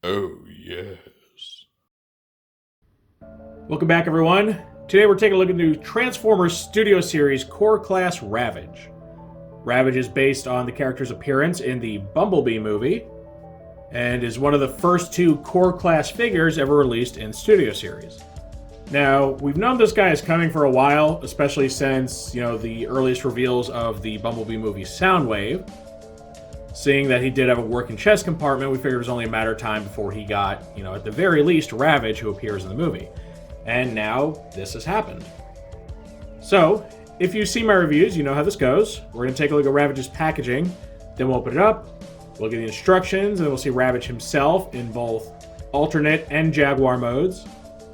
Oh, yes. Welcome back, everyone. Today we're taking a look at the new Transformers Studio Series Core Class Ravage. Ravage is based on the character's appearance in the Bumblebee movie, and is one of the first two Core Class figures ever released in Studio Series. Now, we've known this guy is coming for a while, especially since, the earliest reveals of the Bumblebee movie Soundwave. Seeing that he did have a working chest compartment, we figured it was only a matter of time before he got, at the very least, Ravage, who appears in the movie. And now, this has happened. So, if you see my reviews, you know how this goes. We're going to take a look at Ravage's packaging, then we'll open it up, we'll get the instructions, and then we'll see Ravage himself in both alternate and Jaguar modes.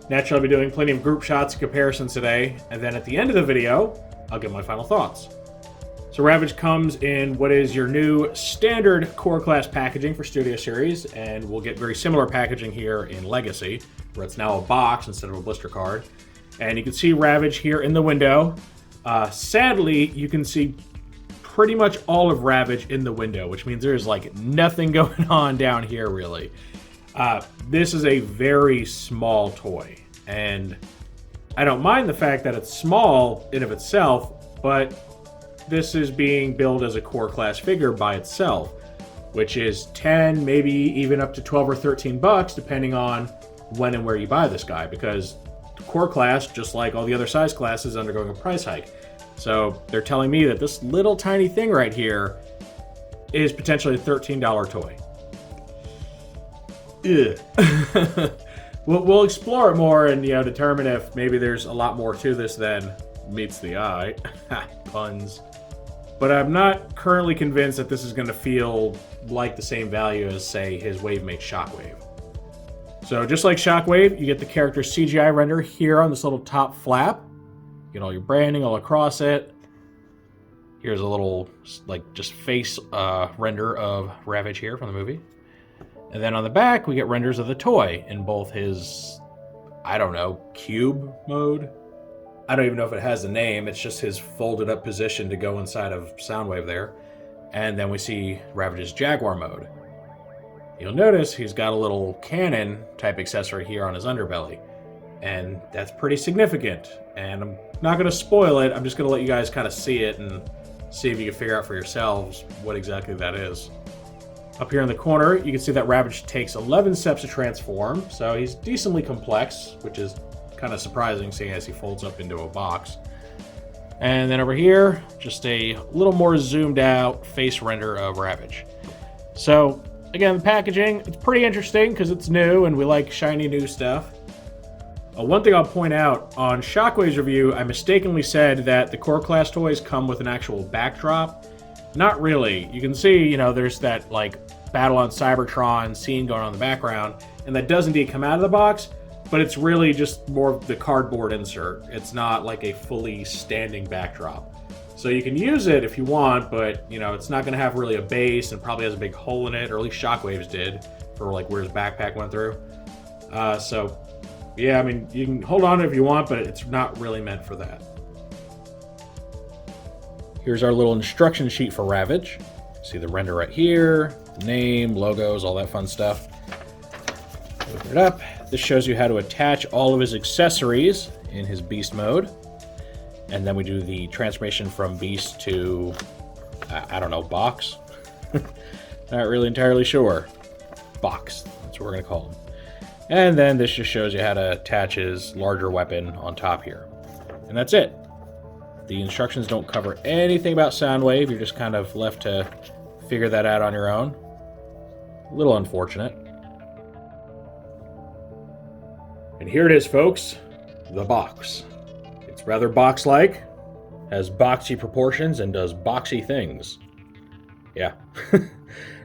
Naturally, I'll be doing plenty of group shots and comparisons today, and then at the end of the video, I'll give my final thoughts. So Ravage comes in what is your new standard Core Class packaging for Studio Series, and we'll get very similar packaging here in Legacy, where it's now a box instead of a blister card. And you can see Ravage here in the window. Sadly, you can see pretty much all of Ravage in the window, which means there's like nothing going on down here, really. This is a very small toy, and I don't mind the fact that it's small in of itself, but this is being billed as a Core Class figure by itself, which is 10, maybe even up to 12 or 13 bucks, depending on when and where you buy this guy, because Core Class, just like all the other size classes, is undergoing a price hike. So they're telling me that this little tiny thing right here is potentially a $13 toy. Ugh. We'll explore it more and determine if maybe there's a lot more to this than meets the eye. Puns. But I'm not currently convinced that this is going to feel like the same value as, say, his Wavemate Shockwave. So just like Shockwave, you get the character's CGI render here on this little top flap. You get all your branding all across it. Here's a little, just face render of Ravage here from the movie. And then on the back, we get renders of the toy in both his, cube mode. I don't even know if it has a name. It's just his folded up position to go inside of Soundwave there. And then we see Ravage's Jaguar mode. You'll notice he's got a little cannon type accessory here on his underbelly. And that's pretty significant. And I'm not going to spoil it. I'm just going to let you guys kind of see it and see if you can figure out for yourselves what exactly that is. Up here in the corner, you can see that Ravage takes 11 steps to transform. So he's decently complex, which is kind of surprising seeing as he folds up into a box. And then over here, just a little more zoomed out face render of Ravage. So again, the packaging, it's pretty interesting because it's new and we like shiny new stuff. One thing I'll point out, on Shockwave's review, I mistakenly said that the Core Class toys come with an actual backdrop. Not really. You can see, there's that battle on Seibertron scene going on in the background, and that does indeed come out of the box, but it's really just more of the cardboard insert. It's not like a fully standing backdrop. So you can use it if you want, but it's not going to have really a base and probably has a big hole in it, or at least Shockwave's did, for where his backpack went through. So yeah, you can hold on to it if you want, but it's not really meant for that. Here's our little instruction sheet for Ravage. See the render right here, the name, logos, all that fun stuff. Open it up. This shows you how to attach all of his accessories in his Beast mode. And then we do the transformation from Beast to, box. Not really entirely sure. Box, that's what we're going to call him. And then this just shows you how to attach his larger weapon on top here. And that's it. The instructions don't cover anything about Soundwave. You're just kind of left to figure that out on your own. A little unfortunate. And here it is, folks. The box. It's rather box-like, has boxy proportions, and does boxy things. Yeah.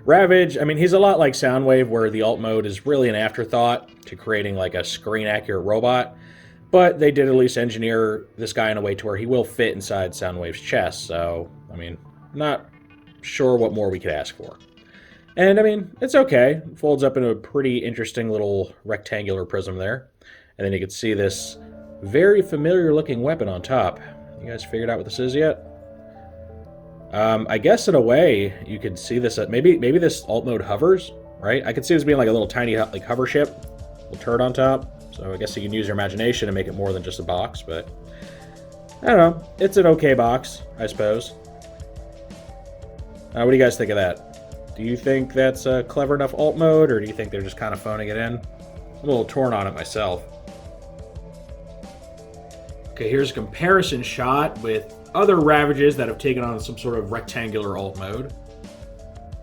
Ravage, he's a lot like Soundwave, where the alt mode is really an afterthought to creating a screen-accurate robot. But they did at least engineer this guy in a way to where he will fit inside Soundwave's chest, so, not sure what more we could ask for. And, it's okay. It folds up into a pretty interesting little rectangular prism there. And then you can see this very familiar-looking weapon on top. You guys figured out what this is yet? I guess in a way, you could see this, maybe this alt mode hovers, right? I could see this being like a little tiny like hover ship, little turret on top. So I guess you can use your imagination and make it more than just a box, but I don't know. It's an okay box, I suppose. What do you guys think of that? Do you think that's a clever enough alt mode, or do you think they're just kind of phoning it in? I'm a little torn on it myself. Okay, here's a comparison shot with other Ravages that have taken on some sort of rectangular alt mode.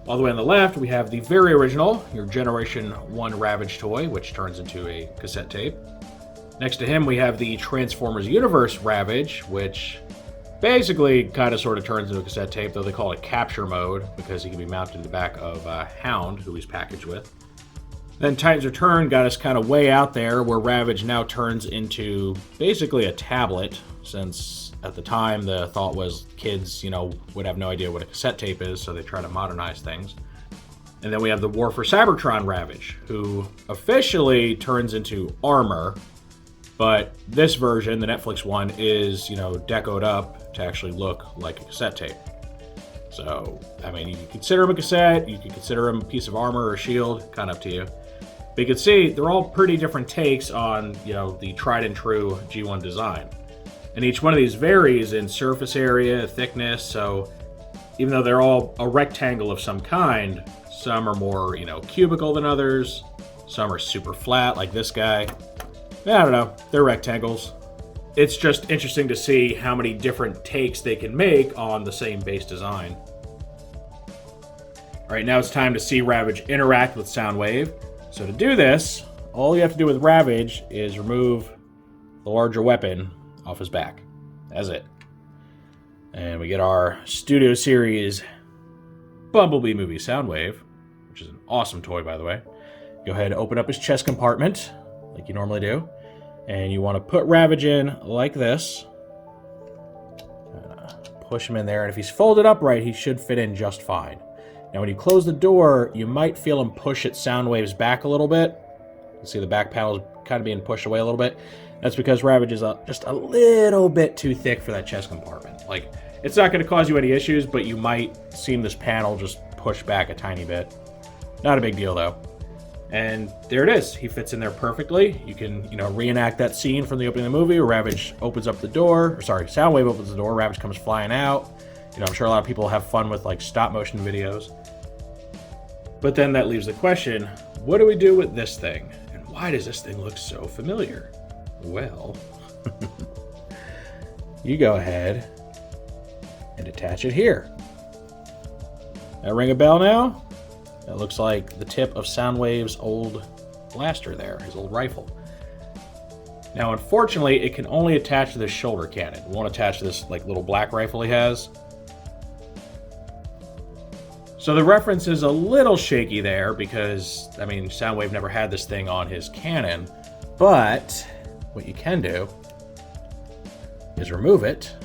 All the way on the left, we have the very original, your Generation 1 Ravage toy, which turns into a cassette tape. Next to him, we have the Transformers Universe Ravage, which basically kind of sort of turns into a cassette tape, though they call it capture mode because he can be mounted to the back of Hound, who he's packaged with. Then Titan's Return got us kind of way out there, where Ravage now turns into basically a tablet, since at the time the thought was kids, would have no idea what a cassette tape is, so they try to modernize things. And then we have the War for Seibertron Ravage, who officially turns into armor, but this version, the Netflix one, is, decoed up to actually look like a cassette tape. So, I mean, you can consider him a cassette, you can consider him a piece of armor or a shield, kind of up to you. But you can see they're all pretty different takes on, the tried and true G1 design. And each one of these varies in surface area, thickness, so even though they're all a rectangle of some kind, some are more, cubical than others, some are super flat, like this guy. I don't know, they're rectangles. It's just interesting to see how many different takes they can make on the same base design. Alright, now it's time to see Ravage interact with Soundwave. So to do this, all you have to do with Ravage is remove the larger weapon off his back. That's it. And we get our Studio Series Bumblebee movie Soundwave, which is an awesome toy, by the way. Go ahead and open up his chest compartment, like you normally do. And you want to put Ravage in like this. Push him in there, and if he's folded upright, he should fit in just fine. Now when you close the door, you might feel him push at Soundwave's back a little bit. You see the back panel is kind of being pushed away a little bit. That's because Ravage is just a little bit too thick for that chest compartment. Like, it's not going to cause you any issues, but you might see this panel just push back a tiny bit. Not a big deal, though. And there it is. He fits in there perfectly. You can, reenact that scene from the opening of the movie where Ravage opens up the door. Soundwave opens the door. Ravage comes flying out. I'm sure a lot of people have fun with, like, stop-motion videos. But then that leaves the question, what do we do with this thing? And why does this thing look so familiar? Well, you go ahead and attach it here. That ring a bell now? That looks like the tip of Soundwave's old blaster there, his old rifle. Now, unfortunately, it can only attach to this shoulder cannon. It won't attach to this little black rifle he has. So the reference is a little shaky there because, Soundwave never had this thing on his cannon. But what you can do is remove it,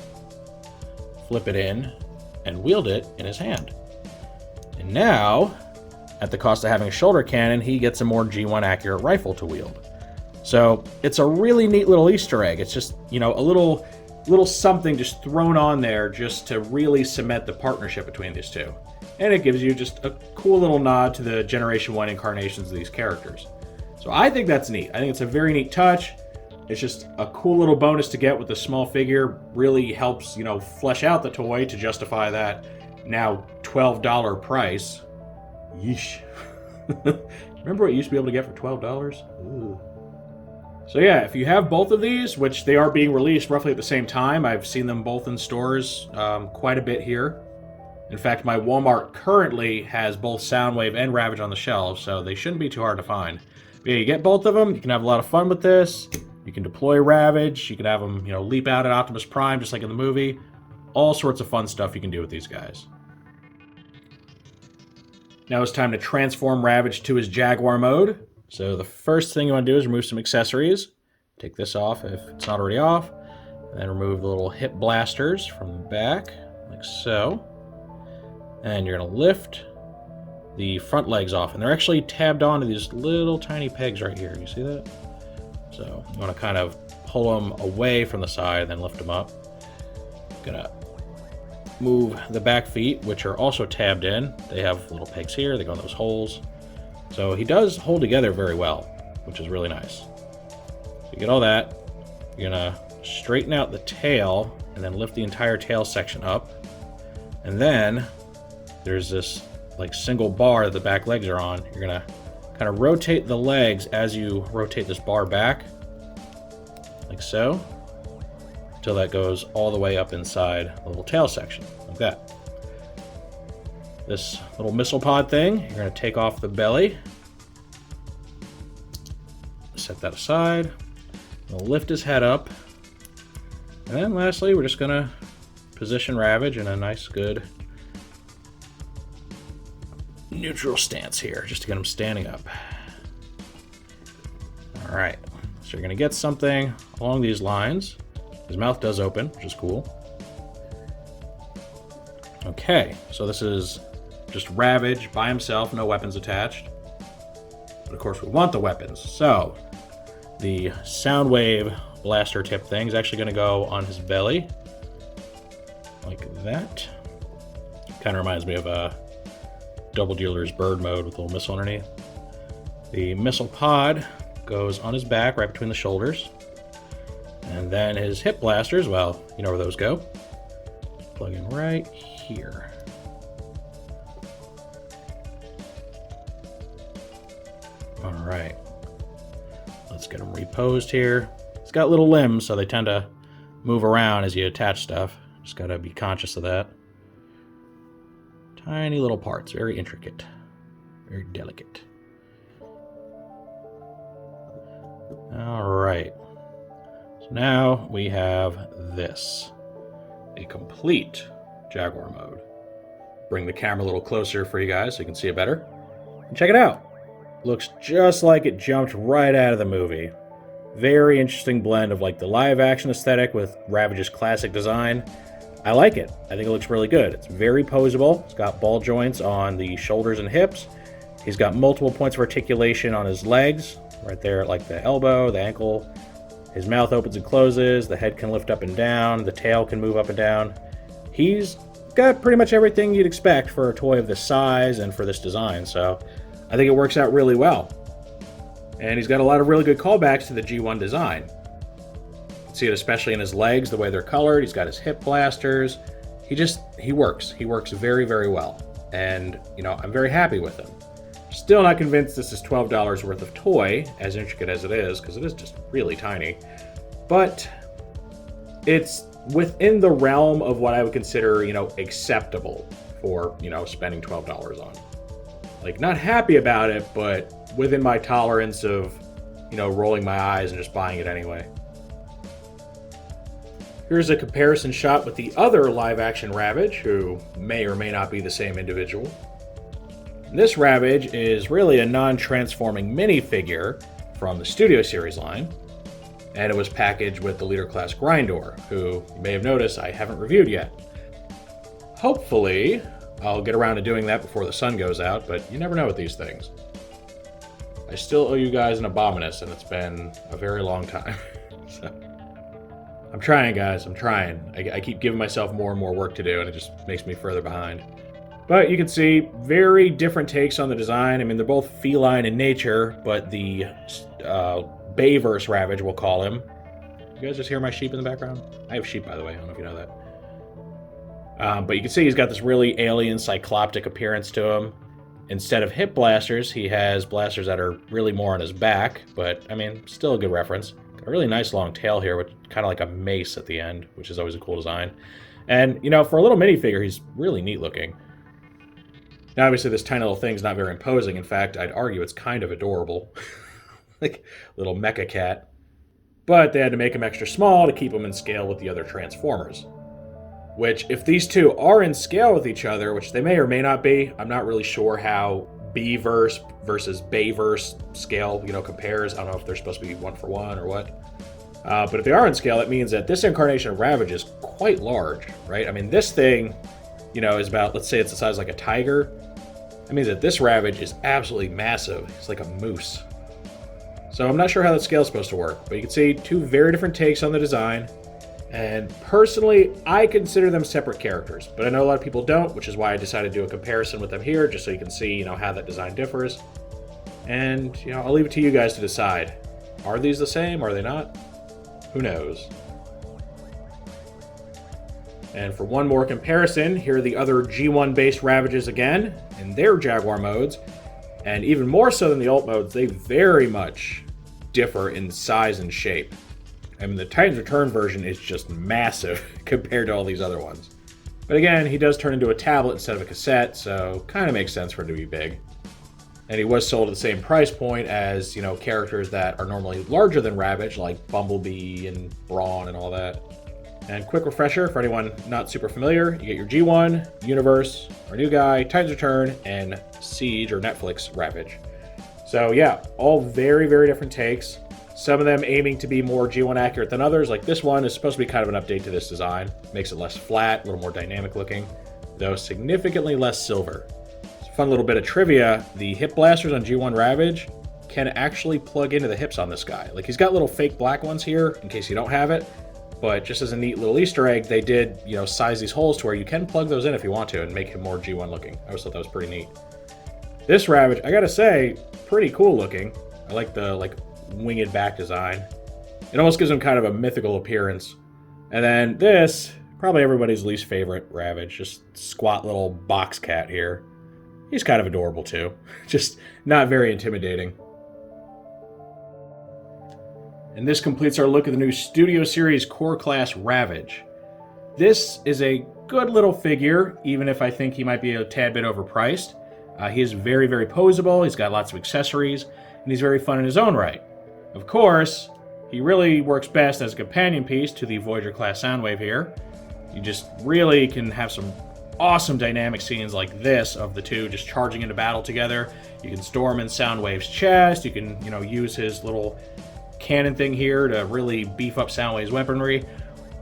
flip it in, and wield it in his hand. And now, at the cost of having a shoulder cannon, he gets a more G1 accurate rifle to wield. So it's a really neat little Easter egg. It's just, a little something just thrown on there just to really cement the partnership between these two. And it gives you just a cool little nod to the Generation 1 incarnations of these characters. So I think that's neat. I think it's a very neat touch. It's just a cool little bonus to get with the small figure. Really helps, flesh out the toy to justify that now $12 price. Yeesh. Remember what you used to be able to get for $12? Ooh. So yeah, if you have both of these, which they are being released roughly at the same time, I've seen them both in stores quite a bit here. In fact, my Walmart currently has both Soundwave and Ravage on the shelves, so they shouldn't be too hard to find. But yeah, you get both of them, you can have a lot of fun with this. You can deploy Ravage, you can have them, leap out at Optimus Prime just like in the movie. All sorts of fun stuff you can do with these guys. Now it's time to transform Ravage to his Jaguar mode. So the first thing you want to do is remove some accessories. Take this off if it's not already off. And then remove the little hip blasters from the back, like so. And you're going to lift the front legs off. And they're actually tabbed onto these little tiny pegs right here. You see that? So you want to kind of pull them away from the side and then lift them up. Gonna move the back feet, which are also tabbed in. They have little pegs here. They go in those holes. So he does hold together very well, which is really nice. So you get all that. You're going to straighten out the tail and then lift the entire tail section up. And then there's this like single bar that the back legs are on. You're going to kind of rotate the legs as you rotate this bar back, like so, until that goes all the way up inside the little tail section, like that. This little missile pod thing, you're going to take off the belly, set that aside, we'll lift his head up, and then lastly we're just going to position Ravage in a nice, good neutral stance here, just to get him standing up. Alright, so you're going to get something along these lines. His mouth does open, which is cool. Okay, so this is just Ravage by himself, no weapons attached. But of course we want the weapons. So the Soundwave blaster tip thing is actually going to go on his belly, like that. Kind of reminds me of a Double Dealer's bird mode with a little missile underneath. The missile pod goes on his back, right between the shoulders. And then his hip blasters, well, you know where those go. Plug in right here. Alright. Let's get him reposed here. It's got little limbs, so they tend to move around as you attach stuff. Just gotta be conscious of that. Tiny little parts, very intricate, very delicate. Alright. So now we have this. A complete Jaguar mode. Bring the camera a little closer for you guys so you can see it better. And check it out. Looks just like it jumped right out of the movie. Very interesting blend of like the live action aesthetic with Ravage's classic design. I like it. I think it looks really good. It's very poseable. It's got ball joints on the shoulders and hips. He's got multiple points of articulation on his legs, right there at like the elbow, the ankle. His mouth opens and closes. The head can lift up and down. The tail can move up and down. He's got pretty much everything you'd expect for a toy of this size and for this design, so I think it works out really well. And he's got a lot of really good callbacks to the G1 design. You can see it especially in his legs, the way they're colored. He's got his hip blasters. He works. He works very, very well. And, you know, I'm very happy with him. Still not convinced this is $12 worth of toy, as intricate as it is, because it is just really tiny. But it's within the realm of what I would consider, you know, acceptable for, you know, spending $12 on. Like, not happy about it, but within my tolerance of, you know, rolling my eyes and just buying it anyway. Here's a comparison shot with the other live-action Ravage, who may or may not be the same individual. This Ravage is really a non-transforming minifigure from the Studio Series line, and it was packaged with the Leader Class Grindor, who you may have noticed I haven't reviewed yet. Hopefully, I'll get around to doing that before the sun goes out, but you never know with these things. I still owe you guys an Abominus, and it's been a very long time. So, I'm trying, guys. I'm trying. I keep giving myself more and more work to do, and it just makes me further behind. But you can see very different takes on the design. I mean, they're both feline in nature, but the Bayverse Ravage, we'll call him. You guys just hear my sheep in the background? I have sheep, by the way. I don't know if you know that. But you can see he's got this really alien cycloptic appearance to him. Instead of hip blasters, he has blasters that are really more on his back, but, I mean, still a good reference. Got a really nice long tail here, with kind of like a mace at the end, which is always a cool design. And, you know, for a little minifigure, he's really neat looking. Now, obviously, this tiny little thing's not very imposing. In fact, I'd argue it's kind of adorable. Like a little mecha cat. But they had to make him extra small to keep him in scale with the other Transformers. Which, if these two are in scale with each other, which they may or may not be, I'm not really sure how B-verse versus Bayverse scale, you know, compares. I don't know if they're supposed to be 1-for-1 or what. But if they are in scale, that means that this incarnation of Ravage is quite large, right? I mean, this thing, you know, is about, let's say it's the size like a tiger. That means that this Ravage is absolutely massive. It's like a moose. So I'm not sure how that scale is supposed to work, but you can see two very different takes on the design. And personally, I consider them separate characters, but I know a lot of people don't, which is why I decided to do a comparison with them here, just so you can see, you know, how that design differs. And, I'll leave it to you guys to decide. Are these the same? Are they not? Who knows? And for one more comparison, here are the other G1-based Ravages again, in their Jaguar modes. And even more so than the alt modes, they very much differ in size and shape. I mean, the Titan's Return version is just massive compared to all these other ones. But again, he does turn into a tablet instead of a cassette, so kind of makes sense for him to be big. And he was sold at the same price point as, characters that are normally larger than Ravage, like Bumblebee and Brawn and all that. And quick refresher for anyone not super familiar, you get your G1, Universe, our new guy, Titan's Return, and Siege or Netflix Ravage. So yeah, all very, very different takes. Some of them aiming to be more G1 accurate than others, like this one is supposed to be kind of an update to this design. Makes it less flat, a little more dynamic looking, though significantly less silver. Fun little bit of trivia, the hip blasters on G1 Ravage can actually plug into the hips on this guy. Like, he's got little fake black ones here, in case you don't have it, but just as a neat little Easter egg, they did, size these holes to where you can plug those in if you want to and make him more G1 looking. I always thought that was pretty neat. This Ravage, I gotta say, pretty cool looking. I like the, winged back design. It almost gives him kind of a mythical appearance. And then this, probably everybody's least favorite Ravage, just squat little box cat here. He's kind of adorable too, just not very intimidating. And this completes our look at the new Studio Series Core Class Ravage. This is a good little figure, even if I think he might be a tad bit overpriced. He is very, very posable, he's got lots of accessories, and he's very fun in his own right. Of course, he really works best as a companion piece to the Voyager class Soundwave here. You just really can have some awesome dynamic scenes like this of the two just charging into battle together. You can store him in Soundwave's chest. You can, use his little cannon thing here to really beef up Soundwave's weaponry.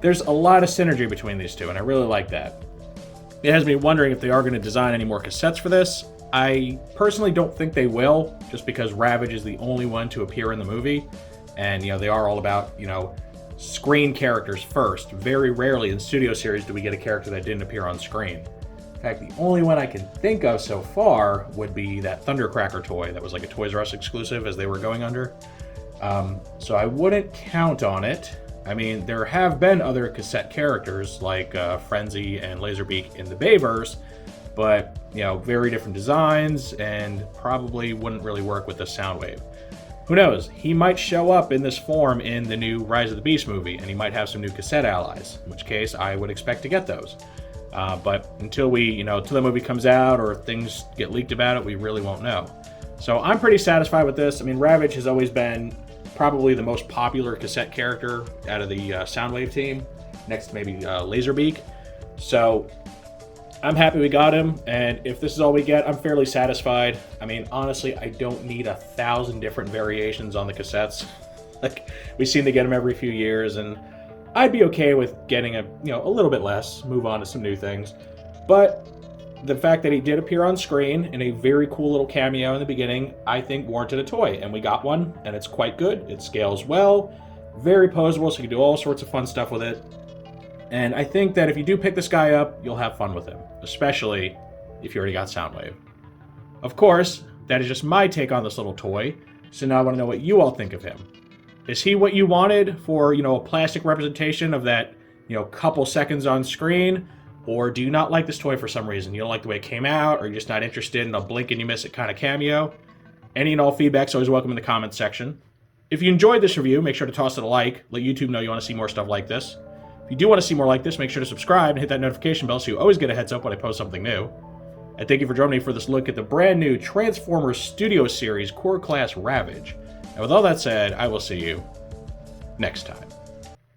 There's a lot of synergy between these two, and I really like that. It has me wondering if they are going to design any more cassettes for this. I personally don't think they will, just because Ravage is the only one to appear in the movie. And, they are all about, screen characters first. Very rarely in Studio Series do we get a character that didn't appear on screen. In fact, the only one I can think of so far would be that Thundercracker toy that was like a Toys R Us exclusive as they were going under. So I wouldn't count on it. I mean, there have been other cassette characters like Frenzy and Laserbeak in the Bayverse, but, very different designs and probably wouldn't really work with the Soundwave. Who knows? He might show up in this form in the new Rise of the Beast movie, and he might have some new cassette allies, in which case I would expect to get those. But until until the movie comes out or things get leaked about it, we really won't know. So I'm pretty satisfied with this. I mean, Ravage has always been probably the most popular cassette character out of the Soundwave team, next to maybe Laserbeak. So I'm happy we got him, and if this is all we get, I'm fairly satisfied. I mean, honestly, I don't need 1,000 different variations on the cassettes. Like, we seem to get them every few years, and I'd be okay with getting a little bit less, move on to some new things. But the fact that he did appear on screen in a very cool little cameo in the beginning, I think warranted a toy, and we got one, and it's quite good. It scales well, very posable, so you can do all sorts of fun stuff with it. And I think that if you do pick this guy up, you'll have fun with him, especially if you already got Soundwave. Of course, that is just my take on this little toy, so now I want to know what you all think of him. Is he what you wanted for, a plastic representation of that, couple seconds on screen? Or do you not like this toy for some reason? You don't like the way it came out, or you're just not interested in a blink and you miss it kind of cameo? Any and all feedback's always welcome in the comments section. If you enjoyed this review, make sure to toss it a like. Let YouTube know you want to see more stuff like this. If you do want to see more like this, make sure to subscribe and hit that notification bell so you always get a heads up when I post something new. And thank you for joining me for this look at the brand new Transformers Studio Series Core Class Ravage. And with all that said, I will see you next time.